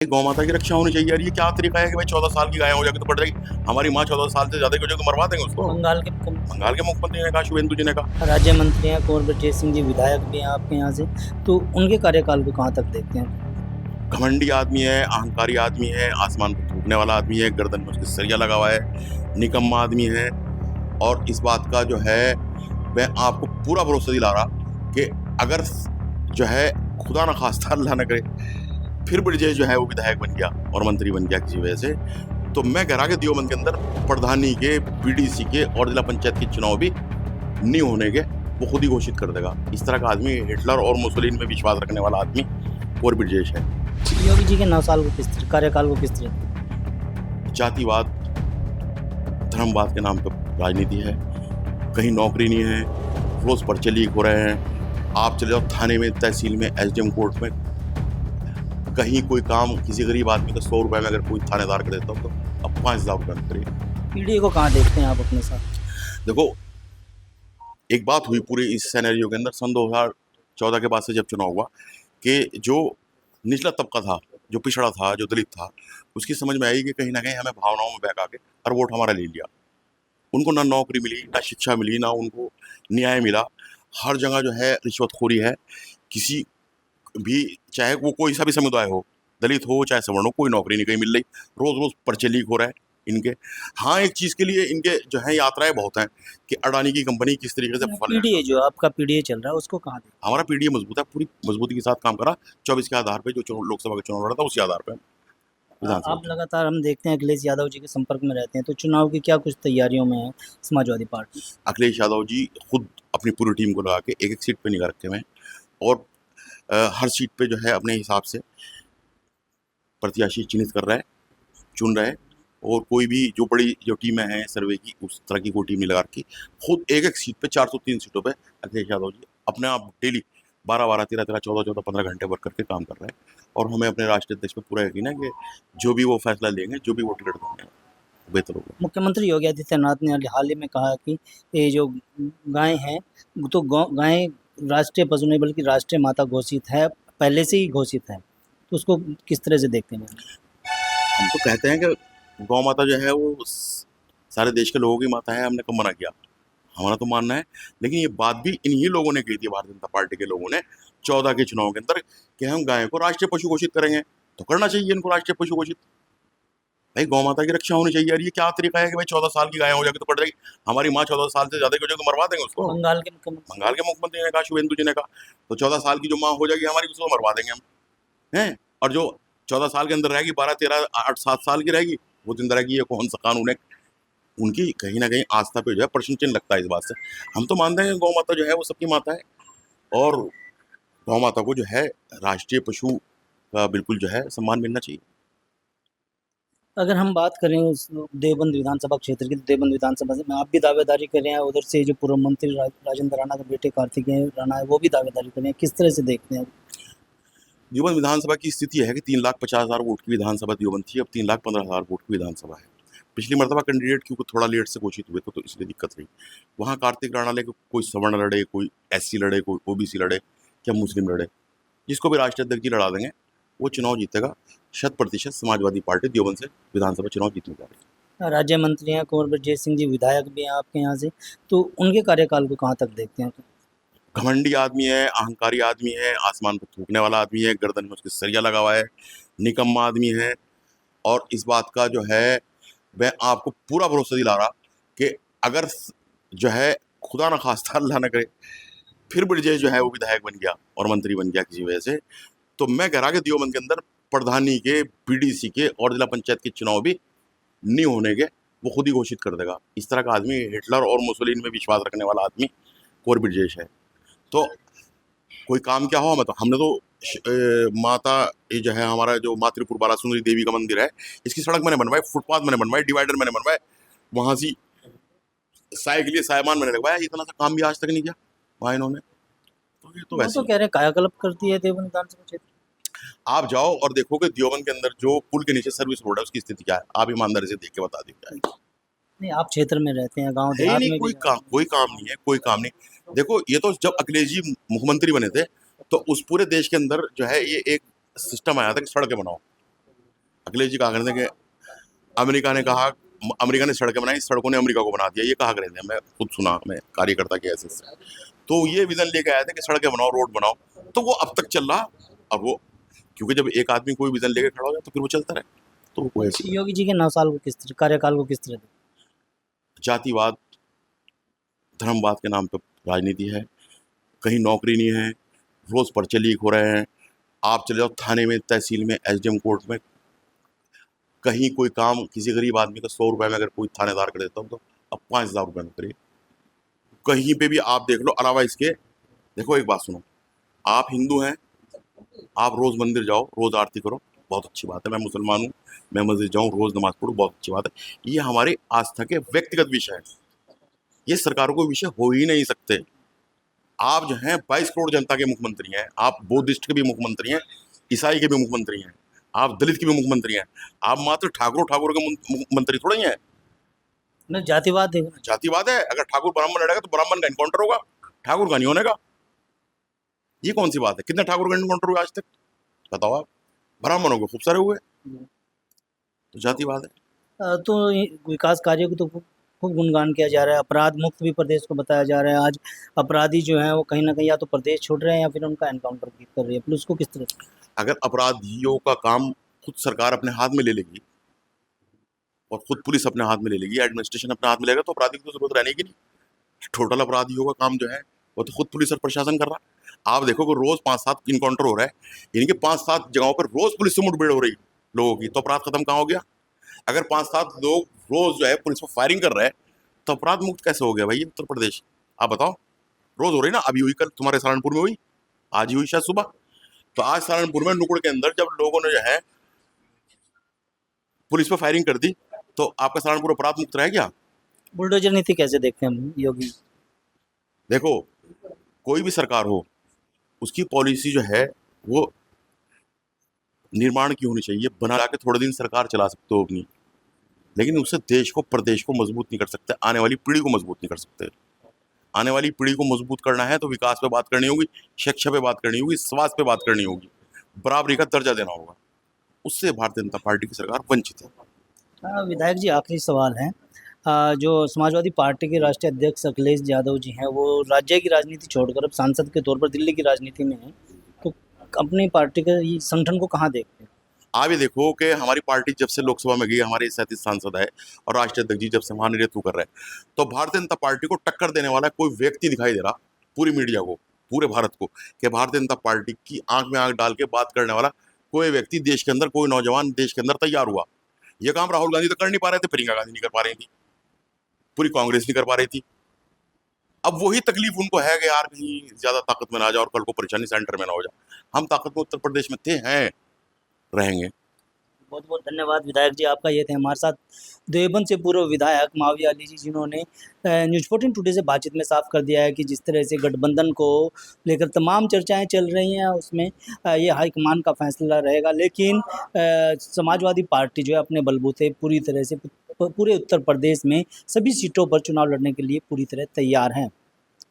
गौ माता की रक्षा होनी चाहिए यार। ये क्या तरीका है कि भाई 14 साल की गाय हो जाएगी तो पड़ जाएगी, हमारी माँ 14 साल से ज्यादा की हो जाएगी तो मरवा देंगे उसको। बंगाल के मुख्यमंत्री ने कहा, शुभेंदु जी ने कहा। राज्य मंत्री हैं कुंवरजीत सिंह जी, विधायक भी हैं आपके यहाँ से, तो उनके कार्यकाल को कहाँ तक देखते हैं? घमंडी आदमी है, अहंकारी आदमी है, आसमान को थूकने वाला आदमी है, गर्दन में उसके सरिया लगा हुआ है, निकम्मा आदमी है। और इस बात का जो है, मैं आपको पूरा भरोसा दिला रहा कि अगर जो है खुदा न खास्ता अल्लाह न करे फिर ब्रजेश जो है वो विधायक बन गया और मंत्री बन गया किसी वजह से, तो मैं कह रहा कि देवबंद के अंदर प्रधानी के, पीडीसी के और जिला पंचायत के चुनाव भी नहीं होने के वो खुद ही घोषित कर देगा। इस तरह का आदमी, हिटलर और मुसोलिनी में विश्वास रखने वाला आदमी और ब्रजेश है। योगी जी के 9 साल को किस तरह, कार्यकाल को किस तरह? जातिवाद, धर्मवाद के नाम पर राजनीति है, कहीं नौकरी नहीं है, रोज पर्चे लीक हो रहे हैं। आप चले जाओ थाने में, तहसील में, एसडीएम कोर्ट में, कहीं कोई काम किसी गरीब आदमी का 100 रुपए में अगर कोई थानेदार कर देता हो तो अब 5,000 रुपए में करिए। पीडीए को कहाँ देखते हैं आप अपने साथ? देखो, एक बात हुई पूरे इस सिनेरियो के अंदर सन 2014 के बाद से, जब चुनाव हुआ, कि जो निचला तबका था, जो पिछड़ा था, जो दलित था, उसकी समझ में आई कि कहीं ना कहीं हमें भावनाओं में बहका के और वोट हमारा ले लिया। उनको ना नौकरी मिली, ना शिक्षा मिली, ना उनको न्याय मिला। हर जगह जो है रिश्वतखोरी है। किसी भी, चाहे वो कोई सा भी समुदाय हो, दलित हो चाहे सवर्ण हो, कोई नौकरी नहीं कहीं मिल रही। रोज रोज पर्चे लीक हो रहा है इनके। हाँ, एक चीज के लिए इनके जो है यात्राएं बहुत हैं कि अडानी की कंपनी किस तरीके से पीडीए जो आपका पीडीए चल रहा है उसको कहाँ देखते हमारा पीडीए मजबूत है, पूरी मजबूती के साथ काम करा। 24 के आधार पे जो लोकसभा का चुनाव लड़ा था उसी आधार पे हैं? विधानसभा आप लगातार, हम देखते हैं अखिलेश यादव जी के संपर्क में रहते हैं, तो चुनाव की क्या कुछ तैयारियों में है समाजवादी पार्टी? अखिलेश यादव जी खुद अपनी पूरी टीम को लगा के एक एक सीट पे निगाह रखे हुए हैं और हर सीट पे जो है अपने हिसाब से प्रत्याशी चिन्हित कर रहा है, चुन रहा है। और कोई भी जो बड़ी जो टीमें हैं सर्वे की, उस तरह की कोई टीम नहीं लगा रखी। खुद एक एक सीट पे 403 सीटों पे अखिलेश यादव जी अपने आप डेली 12-12, 13-13, 14-14, 15 घंटे वर्क करके काम कर रहे हैं। और हमें अपने राष्ट्रीय अध्यक्ष पे पूरा यकीन है कि जो भी वो फैसला लेंगे, जो भी वो टिकट देंगे, बेहतर होगा। मुख्यमंत्री योगी आदित्यनाथ ने हाल ही में कहा कि ये जो गाय हैं, तो गाय राष्ट्रीय पशु नहीं बल्कि राष्ट्रीय माता घोषित है, पहले से ही घोषित है, तो उसको किस तरह से देखते हैं? हम तो कहते हैं कि गौ माता जो है वो सारे देश के लोगों की माता है। हमने कब मना किया? हमारा तो मानना है। लेकिन ये बात भी इन्हीं लोगों ने कही थी, भारतीय जनता पार्टी के लोगों ने 14 के चुनाव के अंदर, कि हम गाय को राष्ट्रीय पशु घोषित करेंगे। तो करना चाहिए इनको राष्ट्रीय पशु घोषित। भाई गौ माता की रक्षा होनी चाहिए यार। ये क्या तरीका है कि भाई 14 साल की गाय हो जाएगी तो पड़ जाएगी, हमारी माँ 14 साल से ज्यादा की हो जाएगी तो मरवा देंगे उसको। बंगाल के मुख्यमंत्री ने कहा, शुभेंदु जी ने कहा, तो 14 साल की जो माँ हो जाएगी हमारी, उसको मरवा देंगे हम, हैं। और जो 14 साल के अंदर रहेगी, 12, 13, 8, 7 साल की रहेगी, वो दिन रहेगी। ये कौन सा कानून है? उनकी कहीं ना कहीं आस्था पे जो है प्रश्न चिन्ह लगता है इस बात से। हम तो मानते हैं कि गौ माता जो है वो सबकी माता है, और गौ माता को जो है राष्ट्रीय पशु का बिल्कुल जो है सम्मान मिलना चाहिए। अगर हम बात करें उस देवबंद विधानसभा क्षेत्र की, तो देवबंद विधानसभा से आप भी दावेदारी कर रहे हैं, उधर से जो पूर्व मंत्री राजेंद्र राणा के बेटे कार्तिकेय राणा है वो भी दावेदारी कर रहे हैं, किस तरह से देखते हैं? देवबंद विधानसभा की स्थिति है कि 3,50,000 वोट की विधानसभा देवबंद थी, अब 3,15,000 वोट की विधानसभा है। पिछली मरतबा कैंडिडेट क्योंकि थोड़ा लेट से घोषित हुए थे तो इसलिए दिक्कत रही। वहाँ कार्तिक राणा लेके कोई सवर्ण लड़े, कोई एससी लड़े, कोई ओबीसी लड़े, क्या मुस्लिम लड़े, जिसको भी राष्ट्रीय अध्यक्ष जी लड़ा देंगे वो चुनाव जीतेगा। 100% समाजवादी पार्टी देवबंद से विधानसभा चुनाव जीतने जा रही है। राज्य मंत्री हैं कुंवरजीत सिंह जी, विधायक भी हैं आपके यहाँ से, तो उनके कार्यकाल को कहाँ तक देखते हैं? घमंडी आदमी है, अहंकारी आदमी है, आसमान को थूकने वाला आदमी है, गर्दन में उसके सरिया लगा हुआ है, निकम्मा आदमी है। और इस बात का जो है, मैं आपको पूरा भरोसा दिला रहा कि अगर जो है खुदा न खास्ता अल्लाह न करे फिर ब्रजेश जो है वो विधायक बन गया और मंत्री बन गया किसी वजह से, तो मैं कह रहा कि देवबंद के अंदर प्रधानी के, पीडीसी के और जिला पंचायत के चुनाव भी नहीं होने के वो खुद ही घोषित कर देगा। इस तरह का आदमी, हिटलर और मुसोलिनी में विश्वास रखने वाला आदमी और ब्रजेश है। तो कोई काम क्या हो, मतलब हमने तो माता, ये जो है हमारा जो मातृपुर बाला सुंदरी देवी का मंदिर है, इसकी सड़क मैंने बनवाई, फुटपाथ मैंने बनवाई, डिवाइडर मैंने बनवाए, वहां से साय के लिए सायमान मैंने लगवाया। इतना सा काम भी आज तक नहीं किया वहाँ इन्होंने। तो ये तो वो वैसे तो ही कह रहे हैं कायाकल्प करती है देवबंद विधानसभा क्षेत्र। आप जाओ और देखोगे देवबंद के अंदर जो पुल के नीचे सर्विस रोड है उसकी स्थिति क्या है, आप ईमानदारी से देख के बता दी क्या है। नहीं, आप क्षेत्र में रहते हैं, गांव है ही देहात नहीं, में भी कोई काम नहीं है, कोई काम नहीं। देखो, ये तो जब अखिलेश जी मुख्यमंत्री बने थे तो उस पूरे देश के अंदर जो है ये एक सिस्टम आया था कि सड़कें बनाओ, अखिलेश जी कहा करते थे कि अमेरिका ने सड़कें बनाई, सड़कों ने अमेरिका को बना दिया, ये कहा करते थे। मैं खुद सुना, मैं कार्यकर्ता के ऐसे तो ये विजन लेके आए थे कि सड़कें बनाओ, रोड बनाओ, तो वो अब तक चल रहा। और वो क्योंकि जब एक आदमी कोई विजन लेके खड़ा हो जाए तो फिर वो चलता रहे, तो वो ऐसी योगी जी के 9 साल को किस तरह, कार्यकाल को किस तरह देखते? जातिवाद, धर्मवाद के नाम पे राजनीति है, कहीं नौकरी नहीं है, रोज पर्चे लीक हो रहे हैं। आप चले जाओ थाने में, तहसील में, एसडीएम कोर्ट में, कहीं कोई काम किसी गरीब आदमी का 100 रुपए में अगर कोई थानेदार कर देता हो तो अब 5,000 रुपए में करिए। कहीं पे भी आप देख लो। अलावा इसके देखो, एक बात सुनो, आप हिंदू हैं, आप रोज मंदिर जाओ, रोज आरती करो, बहुत अच्छी बात है। मैं मुसलमान हूँ, मैं मस्जिद जाऊँ, रोज नमाज पढ़ूँ, बहुत अच्छी बात है। ये हमारे आस्था के व्यक्तिगत विषय है, ये सरकारों को विषय हो ही नहीं सकते। आप जो हैं 22 करोड़ जनता के मुख्यमंत्री हैं, आप बौद्धिस्ट के भी मुख्यमंत्री हैं, ईसाई के भी मुख्यमंत्री हैं, आप दलित के भी मुख्यमंत्री हैं, आप मात्र ठाकुर के मुख्यमंत्री थोड़ा ही हैं। मैं जातिवाद है। जातिवाद है। अगर ठाकुर ब्राह्मण लड़ेगा तो ब्राह्मण का इनकाउंटर होगा, ठाकुर का नहीं होने का। ये कौन सी बात है? कितने ठाकुर का इनकाउंटर हुआ आज तक बताओ आप? ब्राह्मणों के खूब सारे हुए, तो जातिवाद है। तो विकास कार्यों की तो खूब गुणगान किया जा रहा है, अपराध मुक्त भी प्रदेश को बताया जा रहा है। आज अपराधी जो हैं वो कहीं ना कहीं या तो प्रदेश छोड़ रहे हैं या फिर उनका एनकाउंटर कर रही है, पुलिस को किस तरह? अगर अपराधियों का काम खुद सरकार अपने हाथ में ले लेगी और खुद पुलिस अपने हाथ में ले लेगी, एडमिनिस्ट्रेशन अपने हाथ में लेगा, तो अपराधी की तो जरूरत रहने की नहीं। टोटल अपराधियों का काम जो है वो तो खुद पुलिस और प्रशासन कर रहा है। आप देखो कि रोज 5-7 इनकाउंटर हो रहा है, इनके 5-7 जगहों पर रोज पुलिस से मुठभेड़ हो रही लोगों की, तो अपराध खत्म कहाँ हो गया? अगर 5-7 लोग रोज जो है पुलिस पर फायरिंग कर रहे हैं तो अपराध मुक्त कैसे हो गया भाई उत्तर प्रदेश? आप बताओ। रोज हो रही ना, अभी हुई, कल तुम्हारे सहारनपुर में हुई, आज ही हुई शायद सुबह। तो आज सहारनपुर में नुकुड़ के अंदर जब लोगों ने जो है पुलिस पर फायरिंग कर दी, तो आपका सहारनपुर अपराध मुक्त रह गया? बुलडोजर नीति कैसे देखते हैं हम योगी? देखो, कोई भी सरकार हो, उसकी पॉलिसी जो है वो निर्माण की होनी चाहिए। बना के थोड़े दिन सरकार चला सकते हो अपनी, लेकिन उससे देश को, प्रदेश को मजबूत नहीं कर सकते, आने वाली पीढ़ी को मजबूत नहीं कर सकते। आने वाली पीढ़ी को मजबूत करना है तो विकास पे बात करनी होगी, शिक्षा पे बात करनी होगी, स्वास्थ्य पे बात करनी होगी, बराबरी का दर्जा देना होगा। उससे भारतीय जनता पार्टी की सरकार वंचित है। विधायक जी, आखिरी सवाल है। जो समाजवादी पार्टी के राष्ट्रीय अध्यक्ष अखिलेश यादव जी हैं, वो राज्य की राजनीति छोड़कर अब सांसद के तौर पर दिल्ली की राजनीति में हैं, तो अपनी पार्टी के संगठन को कहाँ देखते हैं? आप ये देखो कि हमारी पार्टी जब से लोकसभा में गई, हमारे 37 सांसद है और राष्ट्रीय अध्यक्ष जी जब से वहां नेतृत्व कर रहे हैं, तो भारतीय जनता पार्टी को टक्कर देने वाला कोई व्यक्ति दिखाई दे रहा पूरी मीडिया को, पूरे भारत को, कि भारतीय जनता पार्टी की आंख में आंख डाल के बात करने वाला कोई व्यक्ति देश के अंदर, कोई नौजवान देश के अंदर तैयार हुआ। ये काम राहुल गांधी तो कर नहीं पा रहे थे, प्रियंका गांधी नहीं कर पा रही थी, पूरी कांग्रेस नहीं कर पा रही थी। अब वही तकलीफ उनको है कि यार कहीं ज्यादा ताकत में ना जाए और कल को परेशानी सेंटर में ना हो जाए। हम ताकत में उत्तर प्रदेश में थे, हैं, रहेंगे। बहुत बहुत धन्यवाद विधायक जी आपका। ये थे हमारे साथ देवबंद से पूर्व विधायक माविया अली जी, जिन्होंने न्यूज़ 14 टुडे से बातचीत में साफ कर दिया है कि जिस तरह से गठबंधन को लेकर तमाम चर्चाएं चल रही हैं, उसमें ये हाईकमान का फैसला रहेगा, लेकिन समाजवादी पार्टी जो है अपने बलबूते पूरी तरह से पूरे उत्तर प्रदेश में सभी सीटों पर चुनाव लड़ने के लिए पूरी तरह तैयार हैं।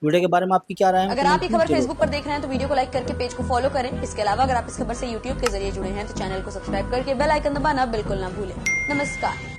वीडियो के बारे में आपकी क्या राय है? अगर आप ये खबर फेसबुक पर देख रहे हैं तो वीडियो को लाइक करके पेज को फॉलो करें। इसके अलावा अगर आप इस खबर से यूट्यूब के जरिए जुड़े हैं तो चैनल को सब्सक्राइब करके बेल आइकन दबाना बिल्कुल ना भूलें। नमस्कार।